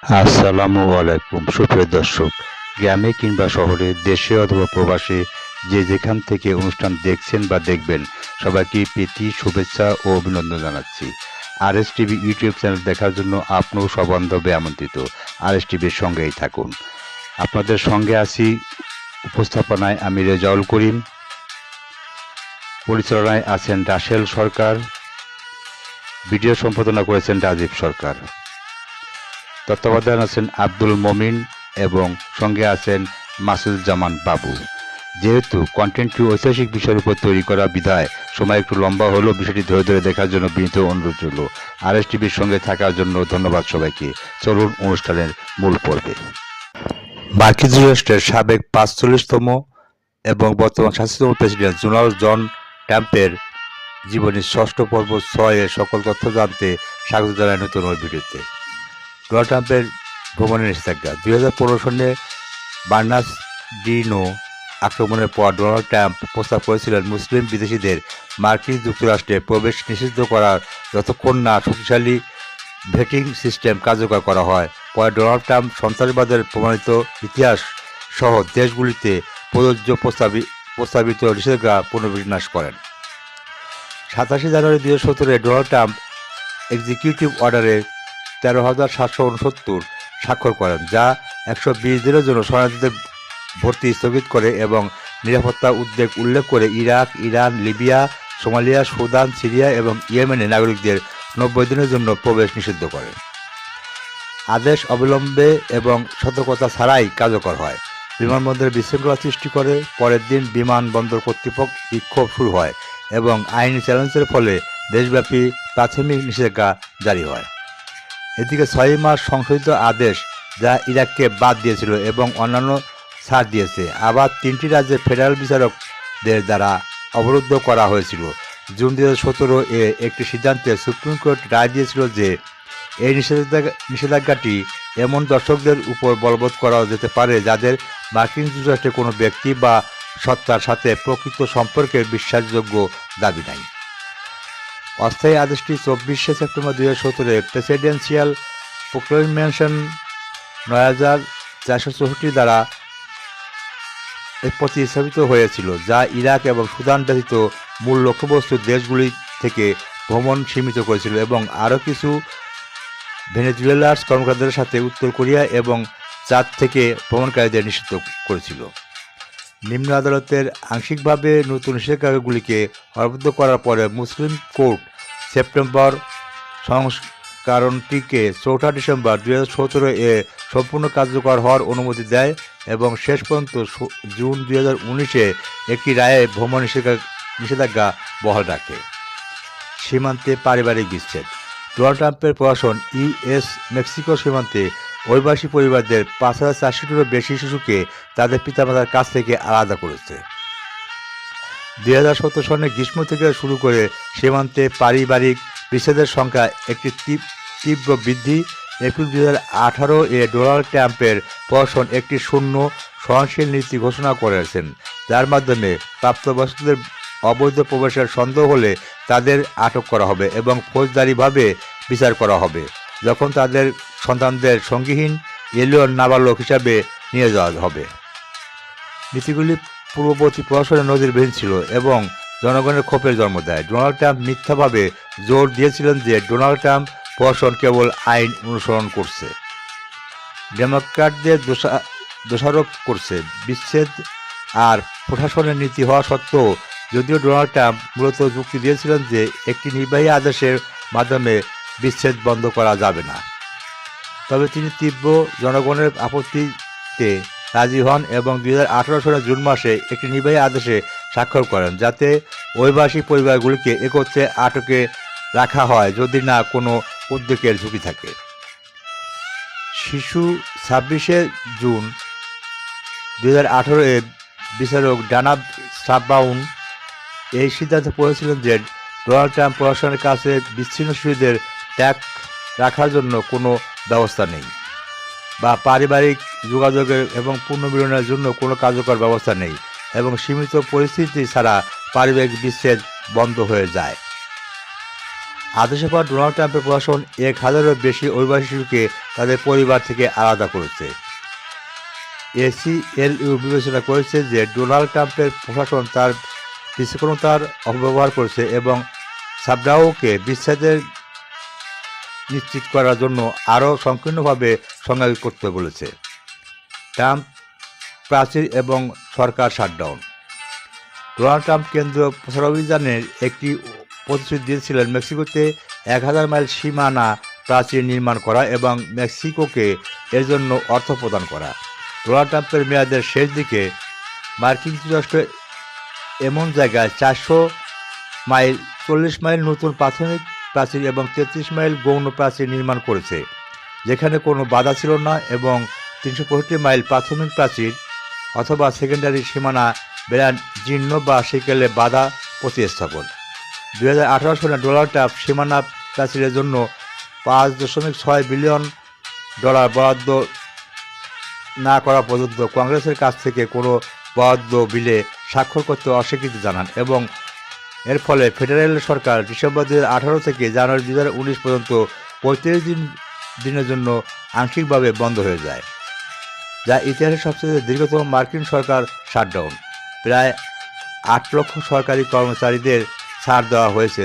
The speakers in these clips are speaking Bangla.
আসসালামু আলাইকুম সুপ্রিয় দর্শক, গ্রামে কিংবা শহরে, দেশে অথবা প্রবাসে, যে যেখান থেকে অনুষ্ঠান দেখছেন বা দেখবেন, সবাইকে প্রীতি শুভেচ্ছা ও অভিনন্দন জানাচ্ছি। আরএস টিভি ইউটিউব চ্যানেল দেখার জন্য আপনিও সবান্ধবে আমন্ত্রিত। আরএস টিভির সঙ্গেই থাকুন। আপনাদের সঙ্গে আছি উপস্থাপনায় আমি রেজাউল করিম, পরিচালনায় আছেন রাসেল সরকার, ভিডিও সম্পাদনা করেছেন রাজীব সরকার, তত্ত্বাবধান আছেন আব্দুল মমিন এবং সঙ্গে আছেন মাসুদুজ্জামান বাবু। যেহেতু কন্টেন্টটি ঐতিহাসিক বিষয়ের উপর তৈরি করা বিধায় সময় একটু লম্বা হলেও বিষয়টি ধরে ধরে দেখার জন্য বিনীত অনুরোধ রইল। আরএস টিভির সঙ্গে থাকার জন্য ধন্যবাদ সবাইকে। চলুন অনুষ্ঠানের মূল পর্বে। মার্কিন যুক্তরাষ্ট্রের সাবেক ৪৫তম এবং বর্তমান ৮৭তম প্রেসিডেন্ট ডোনাল্ড জন ট্রাম্পের জীবনীর ষষ্ঠ পর্ব ৬ এর সকল তথ্য জানতে স্বাগত জানাই নতুন ওই ভিডিওতে। ডোনাল্ড ট্রাম্পের ভ্রমণের নিষেধাজ্ঞা। ২০১৫ সালে বার্নার্ডিনো আক্রমণের পর ডোনাল্ড ট্রাম্প প্রস্তাব করেছিলেন মুসলিম বিদেশিদের মার্কিন যুক্তরাষ্ট্রে প্রবেশ নিষিদ্ধ করার যতক্ষণ না শক্তিশালী ভেটিং সিস্টেম কার্যকর করা হয়। পরে ডোনাল্ড ট্রাম্প সন্ত্রাসবাদের প্রমাণিত ইতিহাস সহ দেশগুলিতে প্রযোজ্য প্রস্তাবিত নিষেধাজ্ঞা পুনর্বিন্যাস করেন। ২৭ জানুয়ারি ২০১৭ ডোনাল্ড ট্রাম্প এক্সিকিউটিভ অর্ডারে ১৩,৭৬৯ স্বাক্ষর করেন, যা ১২০ দিনের জন্য শরণার্থীদের ভর্তি স্থগিত করে এবং নিরাপত্তা উদ্বেগ উল্লেখ করে Iraq, Iran, Libya, Somalia, Sudan, Syria এবং ইয়েমেনে নাগরিকদের ৯০ দিনের জন্য প্রবেশ নিষিদ্ধ করে। আদেশ অবিলম্বে এবং সতর্কতা ছাড়াই কার্যকর হয়, বিমানবন্দরে বিশৃঙ্খলা সৃষ্টি করে। পরের দিন বিমানবন্দর কর্তৃপক্ষ বিক্ষোভ শুরু হয় এবং আইনি চ্যালেঞ্জের ফলে দেশব্যাপী প্রাথমিক নিষেধাজ্ঞা জারি হয়। এদিকে ৬ মার্চ সংশোধিত আদেশ, যা ইরাককে বাদ দিয়েছিল এবং অন্যান্য ছাড় দিয়েছে, আবার ৩টি রাজ্যের ফেডারেল বিচারকদের দ্বারা অবরুদ্ধ করা হয়েছিল। জুন ২০১৭ এ একটি সিদ্ধান্তে সুপ্রিম কোর্ট রায় দিয়েছিল যে এই নিষেধাজ্ঞাটি এমন দর্শকদের উপর বলবৎ করা যেতে পারে যাদের মার্কিন যুক্তরাষ্ট্রের কোনো ব্যক্তি বা সত্তার সাথে প্রকৃত সম্পর্কের বিশ্বাসযোগ্য দাবি নাই। অস্থায়ী আদেশটি ২৪শে সেপ্টেম্বর ২০১৭ প্রেসিডেন্সিয়াল প্রোক্লেমেশন ৯,৪৬৪ দ্বারা প্রতিস্থাপিত হয়েছিল, যা ইরাক এবং সুদান ব্যতীত মূল লক্ষ্যবস্তু দেশগুলি থেকে ভ্রমণ সীমিত করেছিল এবং আরও কিছু ভেনেজুয়েলার কর্মকর্তাদের সাথে উত্তর কোরিয়া এবং চাঁদ থেকে ভ্রমণকারীদের নিষিদ্ধ করেছিল। নিম্ন আদালতের আংশিকভাবে নতুন নিষেধাজ্ঞাগুলিকে অবরুদ্ধ করার পরে মুসলিম কোর্ট সেপ্টেম্বর সংস্করণটিকে ৪ ডিসেম্বর ২০১৭ এ সম্পূর্ণ কার্যকর হওয়ার অনুমতি দেয় এবং শেষ পর্যন্ত জুন ২০১৯-এ একটি রায়ে ভ্রমণ নিষেধাজ্ঞা বহাল রাখে। সীমান্তে পারিবারিক বিচ্ছেদ। ডোনাল্ড ট্রাম্পের প্রশাসন ইউএস মেক্সিকো সীমান্তে অভিবাসী পরিবারদের ৫,৪০০-টিরও বেশি শিশুকে তাদের পিতামাতার কাছ থেকে আলাদা করেছে। ২০১৭ সালে গ্রীষ্ম থেকে শুরু করে সীমান্তে পারিবারিক বিচ্ছেদের সংখ্যা একটি তীব্র বৃদ্ধি। এপ্রিল ২০১৮ এ ডোনাল্ড ট্রাম্পের প্রশাসন একটি শূন্য সহনশীল নীতি ঘোষণা করেছেন, যার মাধ্যমে প্রাপ্তবয়স্কদের অবৈধ প্রবেশের সন্দেহ হলে তাদের আটক করা হবে এবং ফৌজদারিভাবে বিচার করা হবে যখন তাদের সন্তানদের সঙ্গীহীন এলিয়ন নাবালক হিসাবে নিয়ে যাওয়া হবে। নীতিগুলি পূর্ববর্তী প্রশাসনের নজিরবিহীন ছিল এবং জনগণের ক্ষোভের জন্ম দেয়। ডোনাল্ড ট্রাম্প মিথ্যাভাবে জোর দিয়েছিলেন যে ডোনাল্ড ট্রাম্প প্রশাসন কেবল আইন অনুসরণ করছে, ডেমোক্র্যাটদের দোষারোপ করছে বিচ্ছেদ আর প্রশাসনের নীতি হওয়া সত্ত্বেও। যদিও ডোনাল্ড ট্রাম্প মূলত যুক্তি দিয়েছিলেন যে একটি নির্বাহী আদেশের মাধ্যমে বিচ্ছেদ বন্ধ করা যাবে না, তবে তিনি তীব্র জনগণের আপত্তিতে রাজি হন এবং ২০১৮ সালের জুন মাসে একটি নির্বাহী আদেশে স্বাক্ষর করেন, যাতে অভিবাসী পরিবারগুলিকে একত্রে আটকে রাখা হয় যদি না কোনো উদ্বেগের ঝুঁকি থাকে। শিশু ২৬শে জুন ২০১৮ এ বিচারক ডানা সাব্রাউন এই সিদ্ধান্তে পৌঁছেছিলেন যে ডোনাল্ড ট্রাম্প প্রশাসনের কাছে বিচ্ছিন্ন শিশুদের ট্যাগ রাখার জন্য কোনো ব্যবস্থা নেই বা পারিবারিক যোগাযোগের এবং পুনর্মিলনের জন্য কোনো কার্যকর ব্যবস্থা নেই এবং সীমিত পরিস্থিতি ছাড়া পারিবারিক বিচ্ছেদ বন্ধ হয়ে যায়। আদেশের পর ডোনাল্ড ট্রাম্পের প্রশাসন 1,000-এরও বেশি অভিবাসী শিশুকে তাদের পরিবার থেকে আলাদা করেছে। ACLU বিবেচনা করেছে যে ডোনাল্ড ট্রাম্পের প্রশাসন তার বিচক্ষণতার অপব্যবহার করেছে এবং সাবডাওকে বিচ্ছেদের নিশ্চিত করার জন্য আরও সংকীর্ণভাবে সংজ্ঞা করতে বলেছে। ট্রাম্প প্রাচীর এবং সরকার শাটডাউন। ডোনাল্ড ট্রাম্প কেন্দ্রীয় প্রচার অভিযানের একটি প্রতিশ্রুতি দিয়েছিলেন মেক্সিকোতে 1,000 মাইল সীমানা প্রাচীর নির্মাণ করা এবং মেক্সিকোকে এর জন্য অর্থ প্রদান করা। ডোনাল্ড ট্রাম্পের মেয়াদের শেষ দিকে মার্কিন যুক্তরাষ্ট্র এমন জায়গায় 400 মাইল 40 মাইল নতুন প্রাথমিক প্রাচীর এবং 33 মাইল গৌণ প্রাচীর নির্মাণ করেছে, যেখানে কোনো বাধা ছিল না, এবং 365 মাইল প্রাথমিক প্রাচীর অথবা সেকেন্ডারি সীমানা বেড়া জীর্ণ বা সেকেলে বাধা প্রতিস্থাপন। 2018 সালে ডোনাল্ড ট্রাম্প সীমানা প্রাচীরের জন্য $5.6 বিলিয়ন বরাদ্দ না করা পর্যন্ত কংগ্রেসের কাছ থেকে কোনো বরাদ্দ বিলে স্বাক্ষর করতে অস্বীকৃতি জানান, এবং এর ফলে ফেডারেল সরকার ডিসেম্বর 2018 থেকে জানুয়ারি 2019 পর্যন্ত 35 দিনের জন্য আংশিকভাবে বন্ধ হয়ে যায়, যা ইতিহাসের সবচেয়ে দীর্ঘতম মার্কিন সরকার শাটডাউন। প্রায় 8 লক্ষ সরকারি কর্মচারীদের ছাড় দেওয়া হয়েছে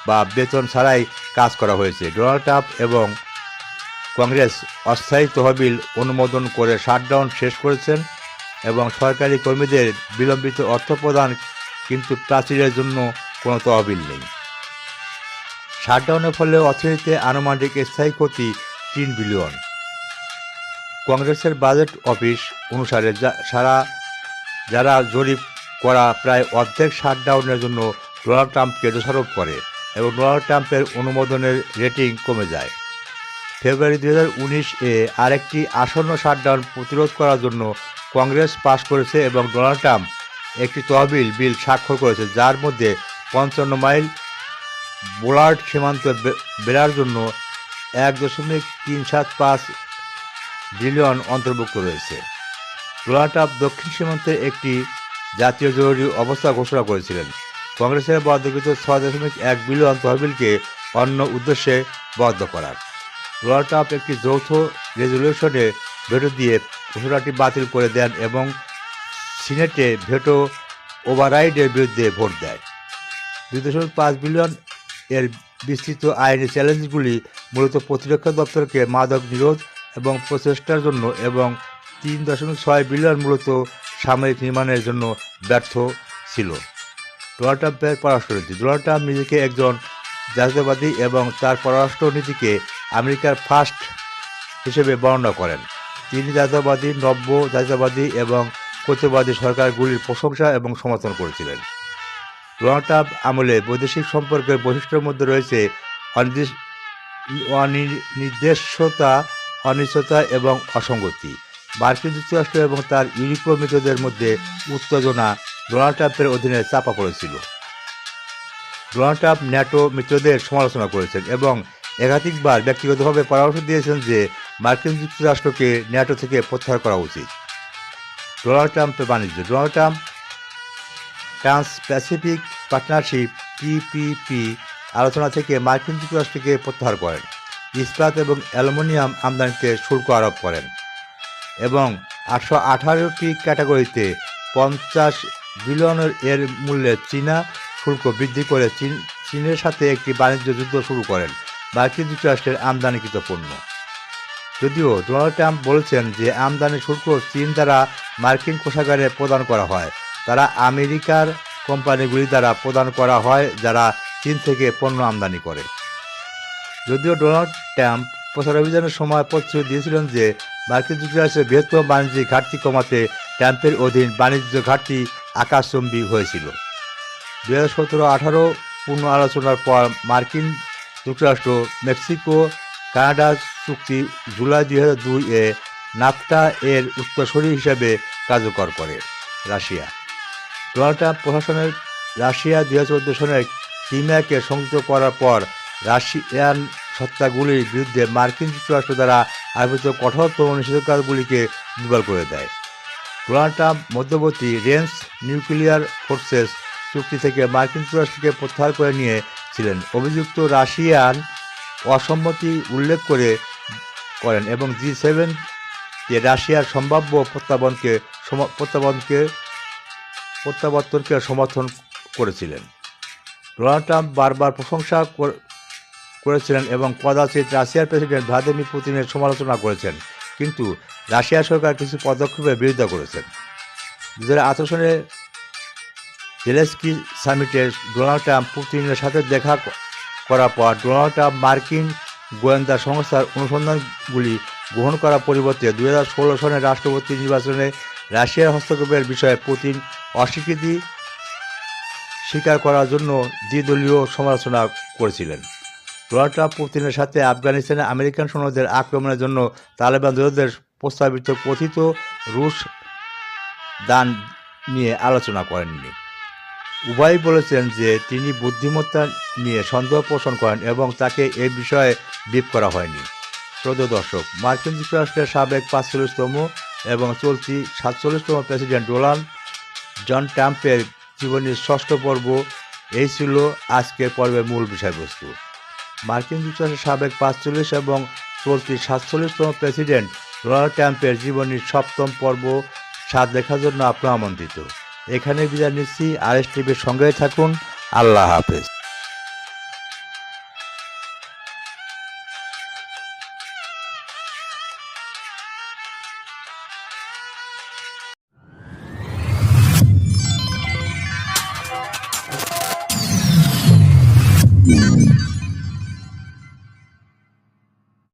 বা বেতন ছাড়াই কাজ করা হয়েছে। ডোনাল্ড ট্রাম্প এবং কংগ্রেস অস্থায়ী তহবিল অনুমোদন করে শাটডাউন শেষ করেছেন এবং সরকারি কর্মীদের বিলম্বিত অর্থ প্রদান, কিন্তু প্রাচীরের জন্য কোনো তহবিল নেই। শাটডাউনের ফলে অর্থনীতিতে আনুমানিক স্থায়ী ক্ষতি $3 বিলিয়ন। কংগ্রেসের বাজেট অফিস অনুসারে যারা জরিপ করা প্রায় অর্ধেক শাটডাউনের জন্য ডোনাল্ড ট্রাম্পকে দোষারোপ করে এবং ডোনাল্ড ট্রাম্পের অনুমোদনের রেটিং কমে যায়। ফেব্রুয়ারি 2019-এ আরেকটি আসন্ন শাটডাউন প্রতিরোধ করার জন্য কংগ্রেস পাশ করেছে এবং ডোনাল্ড ট্রাম্প একটি তহবিল বিল স্বাক্ষর করেছে, যার মধ্যে 55 মাইল বোলার্ড সীমান্ত বেড়ার জন্য $1.375 বিলিয়ন অন্তর্ভুক্ত রয়েছে। ডোনাল্ড ট্রাম্প দক্ষিণ সীমান্তে একটি জাতীয় জরুরি অবস্থা ঘোষণা করেছিলেন। কংগ্রেসের বরাদ্দকৃত $6.1 বিলিয়ন তহবিলকে অন্য উদ্দেশ্যে বরাদ্দ করার। ডোনাল্ড ট্রাম্প একটি যৌথ রেজলিউশনে ভেটো দিয়ে ঘোষণাটি বাতিল করে দেন এবং সিনেটে ভেটো ওভাররাইডের বিরুদ্ধে ভোট দেয়। $2.5 বিলিয়ন এর বিস্তৃত আইনি চ্যালেঞ্জগুলি মূলত প্রতিরক্ষা দপ্তরকে মাদক নিরোধ এবং প্রচেষ্টার জন্য, এবং $3.6 বিলিয়ন মূলত সামরিক নির্মাণের জন্য ব্যর্থ ছিল। ডোনাল্ড ট্রাম্পের পররাষ্ট্রনীতি। ডোনাল্ড ট্রাম্প নিজেকে একজন জাতীয়তাবাদী এবং তার পররাষ্ট্র নীতিকে আমেরিকার ফার্স্ট হিসেবে বর্ণনা করেন। তিনি জাতীয়তাবাদী, নব্য জাতীয়তাবাদী এবং কর্তৃত্ববাদী সরকারগুলির প্রশংসা এবং সমর্থন করেছিলেন। ডোনাল্ড ট্রাম্প আমলে বৈদেশিক সম্পর্কের বৈশিষ্ট্যের মধ্যে রয়েছে অনির্দেশ্যতা, অনিশ্চয়তা এবং অসঙ্গতি। মার্কিন যুক্তরাষ্ট্র এবং তার ইউরোপীয় মিত্রদের মধ্যে উত্তেজনা ডোনাল্ড ট্রাম্পের অধীনে চাপা পড়েছিল। ডোনাল্ড ট্রাম্প ন্যাটো মিত্রদের সমালোচনা করেছেন এবং একাধিকবার ব্যক্তিগতভাবে পরামর্শ দিয়েছেন যে মার্কিন যুক্তরাষ্ট্রকে ন্যাটো থেকে প্রত্যাহার করা উচিত। ডোনাল্ড ট্রাম্পের বাণিজ্য। Donald Trump trans Pacific partnership TPP আলোচনা থেকে মার্কিন যুক্তরাষ্ট্রকে প্রত্যাহার করেন, ইস্পাত এবং অ্যালুমিনিয়াম আমদানিতে শুল্ক আরোপ করেন এবং 818টি ক্যাটাগরিতে $50 বিলিয়ন এর মূল্যে চীনা শুল্ক বৃদ্ধি করে চীনের সাথে একটি বাণিজ্য যুদ্ধ শুরু করেন মার্কিন যুক্তরাষ্ট্রের আমদানিকৃত পণ্য। যদিও ডোনাল্ড ট্রাম্প বলেছেন যে আমদানি শুল্ক চীন দ্বারা মার্কিন কোষাগারে প্রদান করা হয়, তারা আমেরিকার কোম্পানিগুলি দ্বারা প্রদান করা হয় যারা চীন থেকে পণ্য আমদানি করে। যদিও ডোনাল্ড ট্রাম্প প্রচার অভিযানের সময় প্রতিশ্রুতি দিয়েছিলেন যে মার্কিন যুক্তরাষ্ট্রের বৃহত্তম বাণিজ্যিক ঘাটতি কমাতে ট্রাম্পের অধীন বাণিজ্য ঘাটতি আকাশচুম্বী হয়েছিল। 2017-18 পূর্ণ আলোচনার পর মার্কিন যুক্তরাষ্ট্র মেক্সিকো কানাডা চুক্তি জুলাই 2002-এ নাফটা এর উত্তরসূরি হিসেবে কার্যকর করে। রাশিয়া। ডোনাল্ড ট্রাম্প প্রশাসনের রাশিয়া 2014 সনের ক্রিমিয়াকে সংযুক্ত করার পর রাশিয়ান সত্তাগুলির বিরুদ্ধে মার্কিন যুক্তরাষ্ট্র দ্বারা আরোপিত কঠোরতম নিষেধাজ্ঞাগুলিকে দুর্বল করে দেয়। ডোনাল্ড ট্রাম্প মধ্যবর্তী রেঞ্জ নিউক্লিয়ার ফোর্সেস চুক্তি থেকে মার্কিন যুক্তরাষ্ট্রকে প্রত্যাহার করে নিয়ে ছিলেন। অভিযুক্ত রাশিয়ান অসম্মতি উল্লেখ করেন এবং G7 কে রাশিয়ার সম্ভাব্য প্রত্যাবর্তনকে সমর্থন করেছিলেন। ডোনাল্ড ট্রাম্প বারবার প্রশংসা করেছিলেন এবং কদাচিৎ রাশিয়ার প্রেসিডেন্ট ভ্লাদিমির পুতিনের সমালোচনা করেছেন, কিন্তু রাশিয়া সরকার কিছু পদক্ষেপের বিরোধিতা করেছেন। 2018 সালে জেলেনস্কি সামিটে ডোনাল্ড ট্রাম্প পুতিনের সাথে দেখা করার পর ডোনাল্ড ট্রাম্প মার্কিন গোয়েন্দা সংস্থার অনুসন্ধানগুলি গ্রহণ করার পরিবর্তে 2016 সালের রাষ্ট্রপতি নির্বাচনে রাশিয়ার হস্তক্ষেপের বিষয়ে পুতিন অস্বীকৃতি স্বীকার করার জন্য দ্বিদলীয় সমালোচনা করেছিলেন। ডোনাল্ড ট্রাম্প পুতিনের সাথে আফগানিস্তানে আমেরিকান সৈন্যদের আক্রমণের জন্য তালেবান যোদ্ধাদের প্রস্তাবিত কথিত রুশ দান নিয়ে আলোচনা করেননি। উভয়ই বলেছেন যে তিনি বুদ্ধিমত্তা নিয়ে সন্দেহ পোষণ করেন এবং তাকে এ বিষয়ে ব্রিফ করা হয়নি। শ্রদ্ধেয় দর্শক, মার্কিন যুক্তরাষ্ট্রের সাবেক 45তম এবং চলতি 47তম প্রেসিডেন্ট ডোনাল্ড জন ট্রাম্পের জীবনীর ষষ্ঠ পর্ব এই ছিল আজকের পর্বের মূল বিষয়বস্তু। মার্কিন যুক্তরাষ্ট্রের সাবেক 45 এবং চলতি 47তম প্রেসিডেন্ট ডোনাল্ড ট্রাম্পের জীবনীর সপ্তম পর্ব স্বাদ দেখার জন্য আপনারা আমন্ত্রিত। এখানে বিদায় নিচ্ছি। RS টিভির সঙ্গেই থাকুন। আল্লাহ হাফেজ।